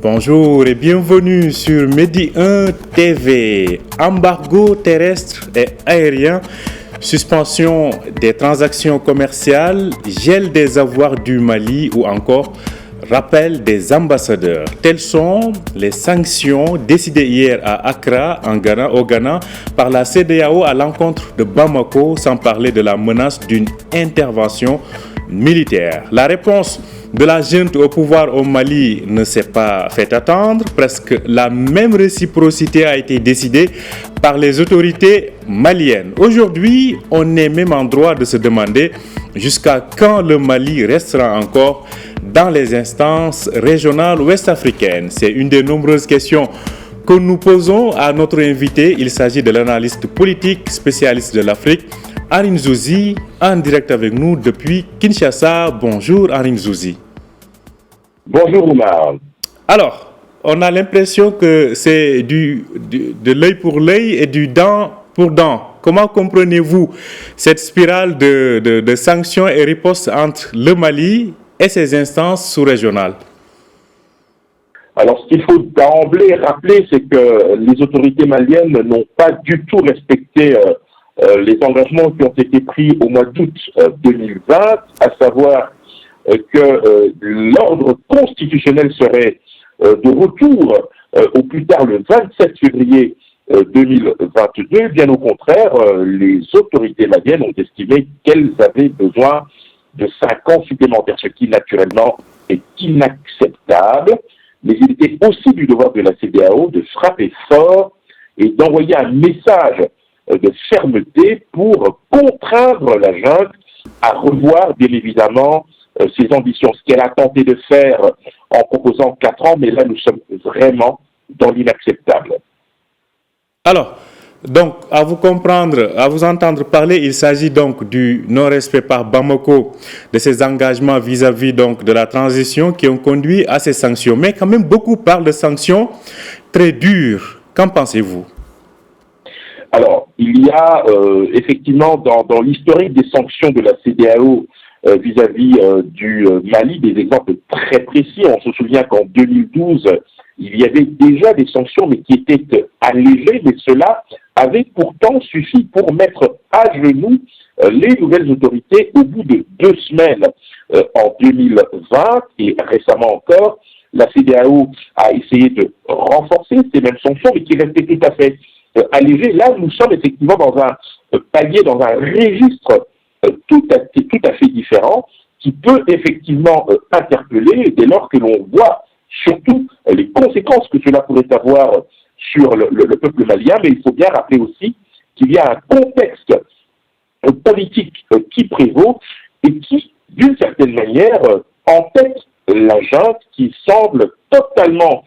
Bonjour et bienvenue sur Medi 1 TV. Embargo terrestre et aérien, suspension des transactions commerciales, gel des avoirs du Mali ou encore rappel des ambassadeurs. Telles sont les sanctions décidées hier à Accra, au Ghana, par la CEDEAO à l'encontre de Bamako, sans parler de la menace d'une intervention militaire. La réponse de la junte au pouvoir au Mali ne s'est pas fait attendre. Presque la même réciprocité a été décidée par les autorités maliennes. Aujourd'hui, on est même en droit de se demander jusqu'à quand le Mali restera encore dans les instances régionales ouest-africaines. C'est une des nombreuses questions que nous posons à notre invité. Il s'agit de l'analyste politique spécialiste de l'Afrique, Arine Zouzi, en direct avec nous depuis Kinshasa. Bonjour Arine Zouzi. Bonjour Oumar. Alors, on a l'impression que c'est de l'œil pour l'œil et du dent pour dent. Comment comprenez-vous cette spirale de sanctions et ripostes entre le Mali et ses instances sous-régionales? Alors, ce qu'il faut d'emblée rappeler, c'est que les autorités maliennes n'ont pas du tout respecté les engagements qui ont été pris au mois d'août 2020, à savoir que l'ordre constitutionnel serait de retour au plus tard le 27 février 2022. Bien au contraire, les autorités maliennes ont estimé qu'elles avaient besoin de 5 ans supplémentaires, ce qui naturellement est inacceptable. Mais il était aussi du devoir de la CEDEAO de frapper fort et d'envoyer un message de fermeté pour contraindre la junte à revoir bien évidemment ses ambitions, ce qu'elle a tenté de faire en proposant 4 ans, mais là nous sommes vraiment dans l'inacceptable. Alors, donc, à vous comprendre, à vous entendre parler, il s'agit donc du non-respect par Bamako de ses engagements vis-à-vis donc de la transition qui ont conduit à ces sanctions. Mais quand même, beaucoup parlent de sanctions très dures. Qu'en pensez-vous? Alors, il y a effectivement dans l'historique des sanctions de la CEDEAO vis-à-vis du Mali des exemples très précis. On se souvient qu'en 2012, il y avait déjà des sanctions, mais qui étaient allégées, mais cela avait pourtant suffi pour mettre à genoux les nouvelles autorités au bout de 2 semaines en 2020 et récemment encore. La CEDEAO a essayé de renforcer ces mêmes sanctions, mais qui restaient tout à fait allégées. Là, nous sommes effectivement dans un palier, dans un registre tout à fait différent, qui peut effectivement interpeller dès lors que l'on voit surtout les conséquences que cela pourrait avoir sur le peuple malien, mais il faut bien rappeler aussi qu'il y a un contexte politique qui prévaut et qui, d'une certaine manière, empêche la junte qui semble totalement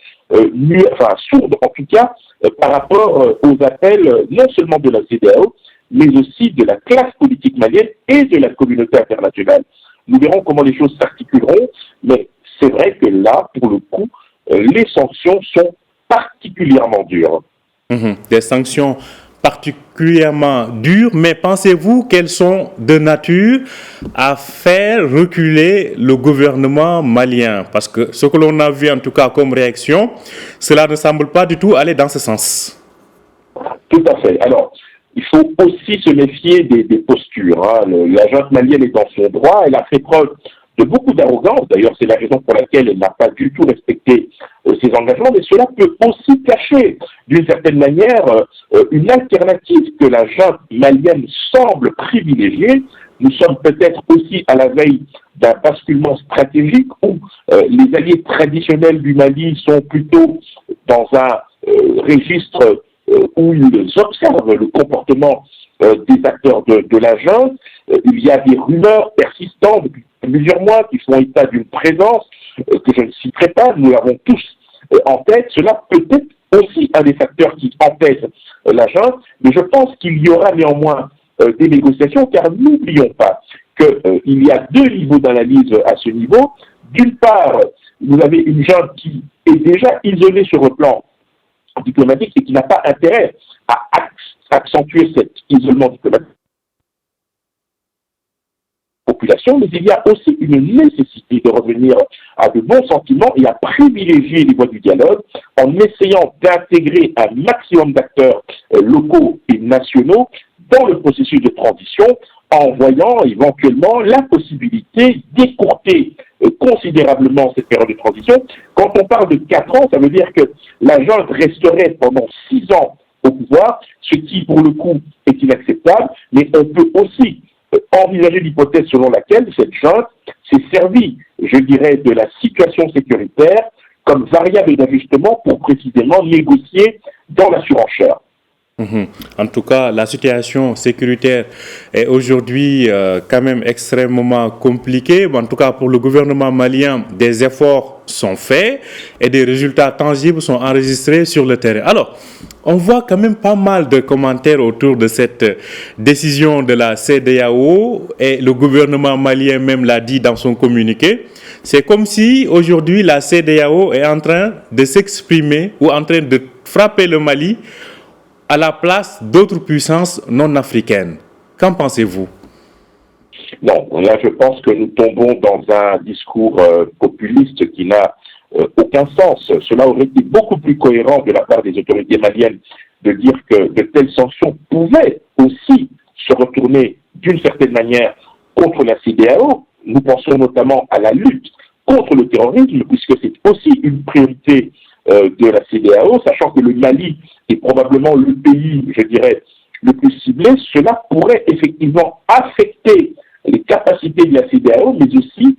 sourde, en tout cas, par rapport aux appels non seulement de la CEDEAO, mais aussi de la classe politique malienne et de la communauté internationale. Nous verrons comment les choses s'articuleront, mais c'est vrai que là, pour le coup, les sanctions sont particulièrement dures. Des sanctions particulièrement dures, mais pensez-vous qu'elles sont de nature à faire reculer le gouvernement malien? Parce que ce que l'on a vu en tout cas comme réaction, cela ne semble pas du tout aller dans ce sens. Tout à fait. Alors, il faut aussi se méfier des postures. La junte malienne est dans son droit, elle a fait preuve de beaucoup d'arrogance. D'ailleurs, c'est la raison pour laquelle elle n'a pas du tout respecté ses engagements, mais cela peut aussi cacher, d'une certaine manière, une alternative que la junte malienne semble privilégier. Nous sommes peut-être aussi à la veille d'un basculement stratégique où les alliés traditionnels du Mali sont plutôt dans un registre où ils observent le comportement des acteurs de la junte. Il y a des rumeurs persistantes depuis plusieurs mois qui font état d'une présence que je ne citerai pas, nous l'avons tous en tête. Cela peut être aussi un des facteurs qui empêche la junte, mais je pense qu'il y aura néanmoins des négociations, car n'oublions pas qu'il y a 2 niveaux d'analyse à ce niveau. D'une part, vous avez une junte qui est déjà isolée sur le plan diplomatique et qui n'a pas intérêt à accentuer cet isolement diplomatique population, mais il y a aussi une nécessité de revenir à de bons sentiments et à privilégier les voies du dialogue en essayant d'intégrer un maximum d'acteurs locaux et nationaux dans le processus de transition, en voyant éventuellement la possibilité d'écourter considérablement cette période de transition. Quand on parle de 4 ans, ça veut dire que la junte resterait pendant 6 ans au pouvoir, ce qui pour le coup est inacceptable, mais on peut aussi envisager l'hypothèse selon laquelle cette junte s'est servie, je dirais, de la situation sécuritaire comme variable d'ajustement pour précisément négocier dans la surenchère. En tout cas, la situation sécuritaire est aujourd'hui quand même extrêmement compliquée. En tout cas, pour le gouvernement malien, des efforts sont faits et des résultats tangibles sont enregistrés sur le terrain. Alors, on voit quand même pas mal de commentaires autour de cette décision de la CEDEAO et le gouvernement malien même l'a dit dans son communiqué. C'est comme si aujourd'hui la CEDEAO est en train de s'exprimer ou en train de frapper le Mali à la place d'autres puissances non africaines. Qu'en pensez-vous? Non, là je pense que nous tombons dans un discours populiste qui n'a aucun sens. Cela aurait été beaucoup plus cohérent de la part des autorités maliennes de dire que de telles sanctions pouvaient aussi se retourner d'une certaine manière contre la CEDEAO. Nous pensons notamment à la lutte contre le terrorisme, puisque c'est aussi une priorité de la CEDEAO, sachant que le Mali est probablement le pays, je dirais, le plus ciblé. Cela pourrait effectivement affecter les capacités de la CEDEAO, mais aussi,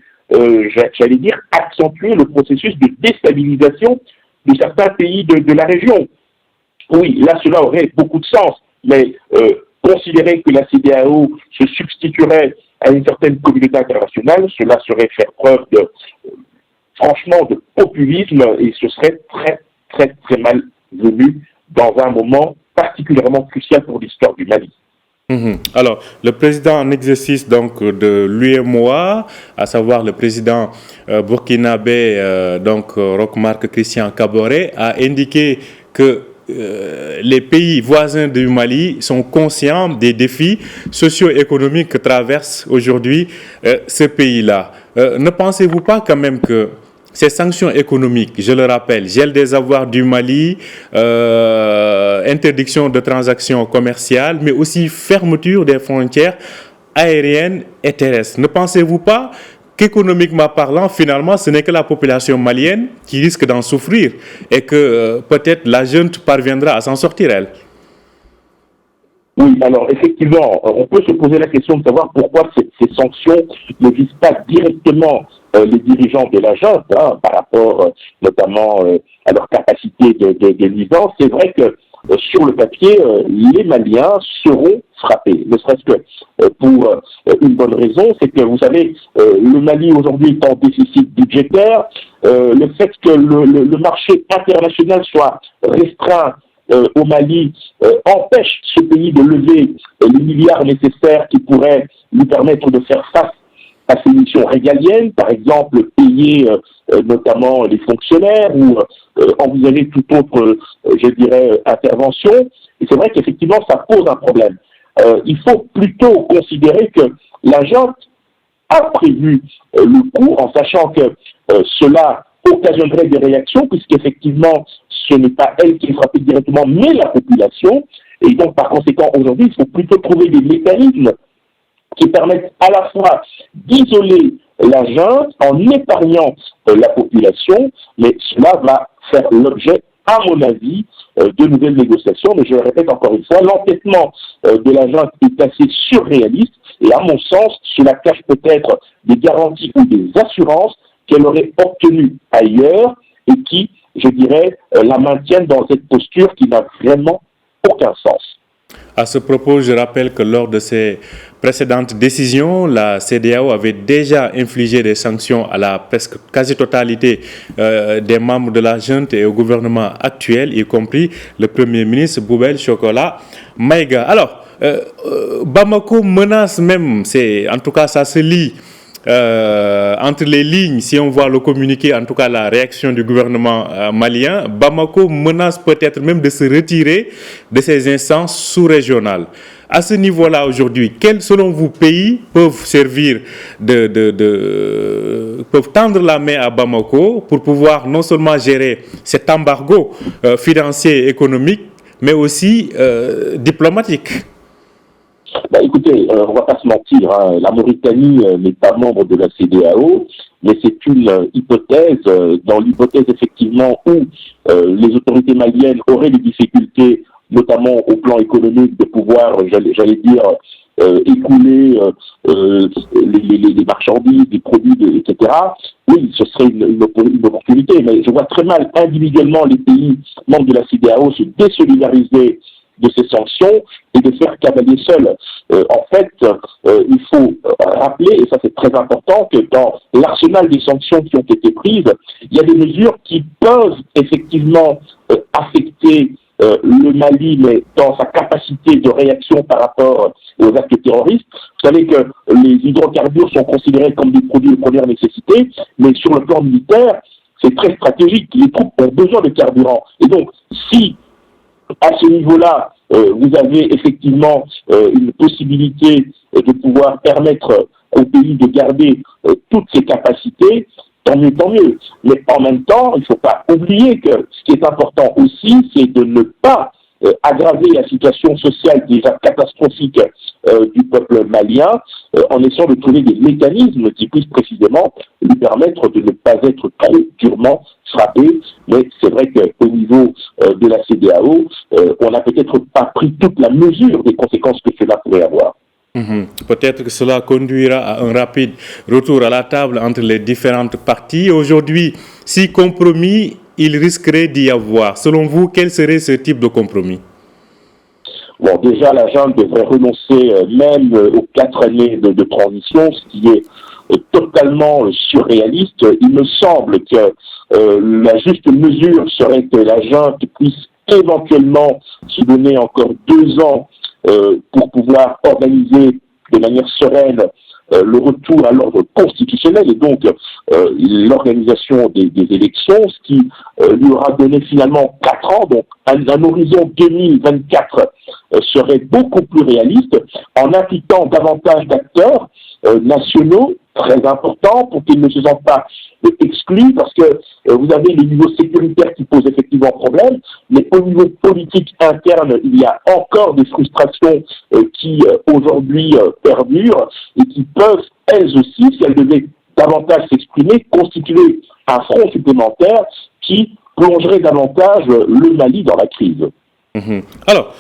j'allais dire, accentuer le processus de déstabilisation de certains pays de la région. Oui, là, cela aurait beaucoup de sens, mais considérer que la CEDEAO se substituerait à une certaine communauté internationale, cela serait faire preuve de, franchement, de populisme, et ce serait très, très, très mal venu dans un moment particulièrement crucial pour l'histoire du Mali. Alors, le président en exercice donc de l'UEMOA, à savoir le président burkinabé, Roch-Marc Christian Kaboré, a indiqué que les pays voisins du Mali sont conscients des défis socio-économiques que traverse aujourd'hui ce pays-là. Ne pensez-vous pas quand même que ces sanctions économiques, je le rappelle, gel des avoirs du Mali, interdiction de transactions commerciales, mais aussi fermeture des frontières aériennes et terrestres. Ne pensez-vous pas qu'économiquement parlant, finalement, ce n'est que la population malienne qui risque d'en souffrir et que peut-être la junte parviendra à s'en sortir, elle? Oui, alors effectivement, on peut se poser la question de savoir pourquoi ces sanctions ne visent pas directement les dirigeants de la junte, par rapport notamment à leur capacité de nuisance. C'est vrai que sur le papier, les Maliens seront frappés, ne serait-ce que pour une bonne raison, c'est que vous savez, le Mali aujourd'hui est en déficit budgétaire, le fait que le marché international soit restreint au Mali empêche ce pays de lever les milliards nécessaires qui pourraient lui permettre de faire face à ses missions régaliennes, par exemple payer notamment les fonctionnaires ou envisager toute autre, je dirais, intervention. Et c'est vrai qu'effectivement, ça pose un problème. Il faut plutôt considérer que la junte a prévu le coup en sachant que cela occasionnerait des réactions, puisqu'effectivement, ce n'est pas elle qui est frappée directement, mais la population. Et donc, par conséquent, aujourd'hui, il faut plutôt trouver des mécanismes qui permettent à la fois d'isoler la junte en épargnant la population, mais cela va faire l'objet, à mon avis, de nouvelles négociations. Mais je le répète encore une fois, l'entêtement de la junte est assez surréaliste, et à mon sens, cela cache peut-être des garanties ou des assurances qu'elle aurait obtenues ailleurs et qui, je dirais, la maintiennent dans cette posture qui n'a vraiment aucun sens. À ce propos, je rappelle que lors de ses précédentes décisions, la CEDEAO avait déjà infligé des sanctions à la presque quasi-totalité des membres de la junte et au gouvernement actuel, y compris le Premier ministre Boubel Chocolat Maïga. Alors, Bamako menace même, en tout cas ça se lit, entre les lignes, si on voit le communiqué, en tout cas la réaction du gouvernement malien, Bamako menace peut-être même de se retirer de ces instances sous-régionales. À ce niveau-là aujourd'hui, quels selon vous pays peuvent servir peuvent tendre la main à Bamako pour pouvoir non seulement gérer cet embargo financier et économique, mais aussi diplomatique? Écoutez, on va pas se mentir, hein, la Mauritanie n'est pas membre de la CEDEAO, mais c'est une hypothèse. Dans l'hypothèse effectivement où les autorités maliennes auraient des difficultés, notamment au plan économique, de pouvoir, j'allais dire, écouler les marchandises, les produits, etc. Oui, ce serait une opportunité, mais je vois très mal individuellement les pays membres de la CEDEAO se désolidariser de ces sanctions et de faire cavalier seul. En fait, il faut rappeler, et ça c'est très important, que dans l'arsenal des sanctions qui ont été prises, il y a des mesures qui peuvent effectivement affecter le Mali, mais dans sa capacité de réaction par rapport aux actes terroristes. Vous savez que les hydrocarbures sont considérés comme des produits de première nécessité, mais sur le plan militaire, c'est très stratégique. Les troupes ont besoin de carburant. Et donc, si à ce niveau-là, vous avez effectivement une possibilité de pouvoir permettre au pays de garder toutes ses capacités, tant mieux, tant mieux. Mais en même temps, il ne faut pas oublier que ce qui est important aussi, c'est de ne pas aggraver la situation sociale déjà catastrophique du peuple malien en essayant de trouver des mécanismes qui puissent précisément lui permettre de ne pas être trop durement frappé. Mais c'est vrai qu'au niveau de la CEDEAO, on n'a peut-être pas pris toute la mesure des conséquences que cela pourrait avoir. Peut-être que cela conduira à un rapide retour à la table entre les différentes parties. Aujourd'hui, si compromis il risquerait d'y avoir, selon vous, quel serait ce type de compromis? Bon, déjà, la junte devrait renoncer même aux 4 années de transition, ce qui est totalement surréaliste. Il me semble que la juste mesure serait que la junte puisse éventuellement se donner encore 2 ans pour pouvoir organiser de manière sereine le retour à l'ordre constitutionnel et donc l'organisation des élections, ce qui lui aura donné finalement 4 ans, donc un horizon 2024 serait beaucoup plus réaliste en impliquant davantage d'acteurs nationaux très importants pour qu'ils ne se sentent pas exclus, parce que vous avez les niveaux sécuritaires qui posent effectivement problème, mais au niveau politique interne, il y a encore des frustrations qui aujourd'hui perdurent et qui peuvent, elles aussi, si elles devaient davantage s'exprimer, constituer un front supplémentaire qui plongerait davantage le Mali dans la crise. Alors,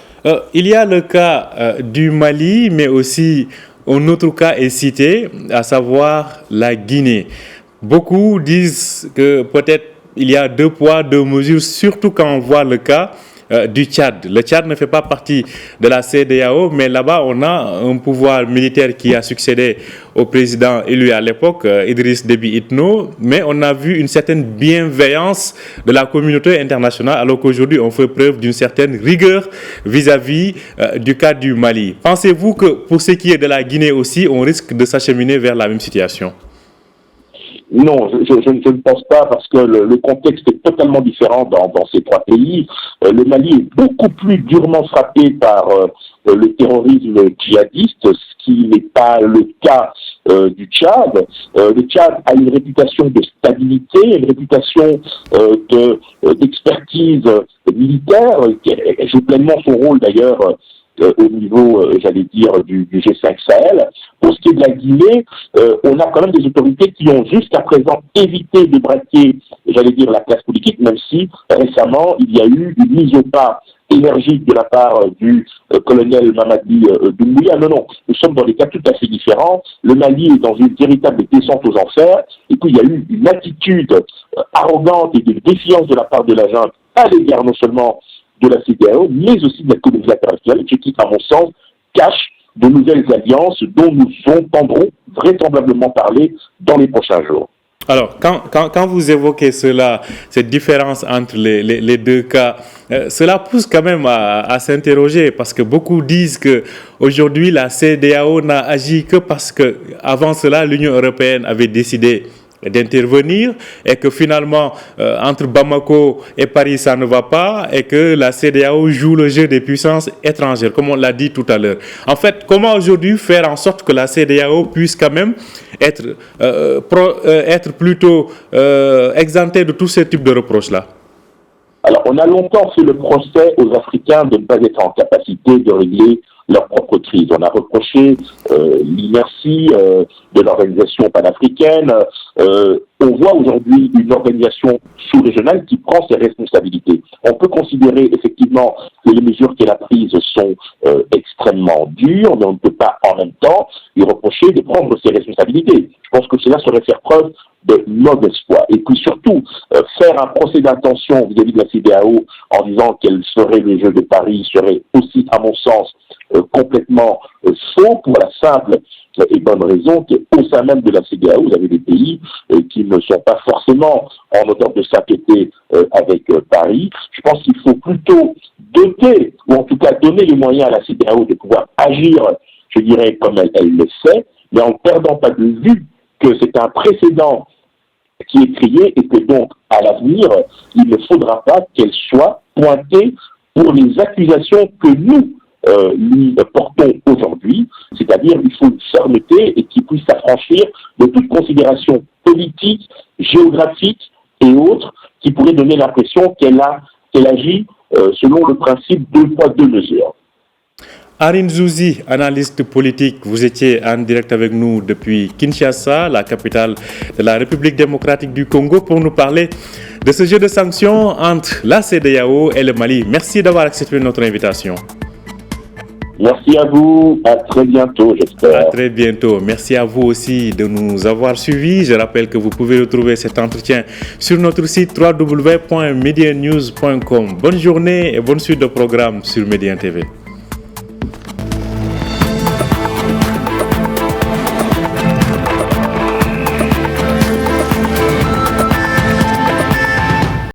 il y a le cas du Mali, mais aussi un autre cas est cité, à savoir la Guinée. Beaucoup disent que peut-être il y a 2 poids, 2 mesures, surtout quand on voit le cas du Tchad. Le Tchad ne fait pas partie de la CEDEAO, mais là-bas, on a un pouvoir militaire qui a succédé au président élu à l'époque, Idriss Déby Itno, mais on a vu une certaine bienveillance de la communauté internationale, alors qu'aujourd'hui, on fait preuve d'une certaine rigueur vis-à-vis du cas du Mali. Pensez-vous que pour ce qui est de la Guinée aussi, on risque de s'acheminer vers la même situation? Non, je ne pense pas, parce que le contexte est totalement différent dans ces 3 pays. Le Mali est beaucoup plus durement frappé par le terrorisme djihadiste, ce qui n'est pas le cas du Tchad. Le Tchad a une réputation de stabilité, une réputation d'expertise militaire, qui joue pleinement son rôle d'ailleurs au niveau, j'allais dire, du G5 Sahel. Pour ce qui est de la Guinée, on a quand même des autorités qui ont jusqu'à présent évité de braquer, j'allais dire, la classe politique, même si récemment, il y a eu une mise au pas énergique de la part du colonel Mamadi Doumbouya. Non, nous sommes dans des cas tout à fait différents. Le Mali est dans une véritable descente aux enfers, et puis il y a eu une attitude arrogante et de défiance de la part de la junte à l'égard non seulement de la CEDEAO, mais aussi de la communauté internationale, qui, à mon sens, cache de nouvelles alliances dont nous entendrons vraisemblablement parler dans les prochains jours. Alors, quand vous évoquez cela, cette différence entre les 2 cas, cela pousse quand même à s'interroger, parce que beaucoup disent qu'aujourd'hui, la CEDEAO n'a agi que parce que avant cela, l'Union européenne avait décidé d'intervenir et que finalement, entre Bamako et Paris, ça ne va pas et que la CEDEAO joue le jeu des puissances étrangères, comme on l'a dit tout à l'heure. En fait, comment aujourd'hui faire en sorte que la CEDEAO puisse quand même être plutôt exemptée de tous ces types de reproches-là? Alors, on a longtemps fait le procès aux Africains de ne pas être en capacité de régler leur propre crise. On a reproché l'inertie de l'organisation panafricaine. On voit aujourd'hui une organisation sous-régionale qui prend ses responsabilités. On peut considérer effectivement que les mesures qu'elle a prises sont extrêmement dures, mais on ne peut pas en même temps lui reprocher de prendre ses responsabilités. Je pense que cela serait faire preuve de mauvaise foi. Et puis surtout, faire un procès d'intention vis-à-vis de la CEDEAO en disant qu'elle ferait les Jeux de Paris serait aussi, à mon sens, complètement faux, pour la simple et bonne raison qu'au sein même de la CEDEAO, vous avez des pays qui ne sont pas forcément en odeur de sainteté avec Paris. Je pense qu'il faut plutôt doter, ou en tout cas donner les moyens à la CEDEAO de pouvoir agir, je dirais, comme elle le fait, mais en ne perdant pas de vue que c'est un précédent qui est créé et que donc, à l'avenir, il ne faudra pas qu'elle soit pointée pour les accusations que nous lui portons aujourd'hui, c'est-à-dire il faut une fermeté et qu'il puisse s'affranchir de toute considération politique, géographique et autres qui pourrait donner l'impression qu'elle agit selon le principe 2 poids 2 mesures. Arine Zouzi, analyste politique, vous étiez en direct avec nous depuis Kinshasa, la capitale de la République démocratique du Congo, pour nous parler de ce jeu de sanctions entre la CEDEAO et le Mali. Merci d'avoir accepté notre invitation. Merci à vous, à très bientôt, j'espère. À très bientôt. Merci à vous aussi de nous avoir suivis. Je rappelle que vous pouvez retrouver cet entretien sur notre site www.medianews.com. Bonne journée et bonne suite de programme sur Média TV.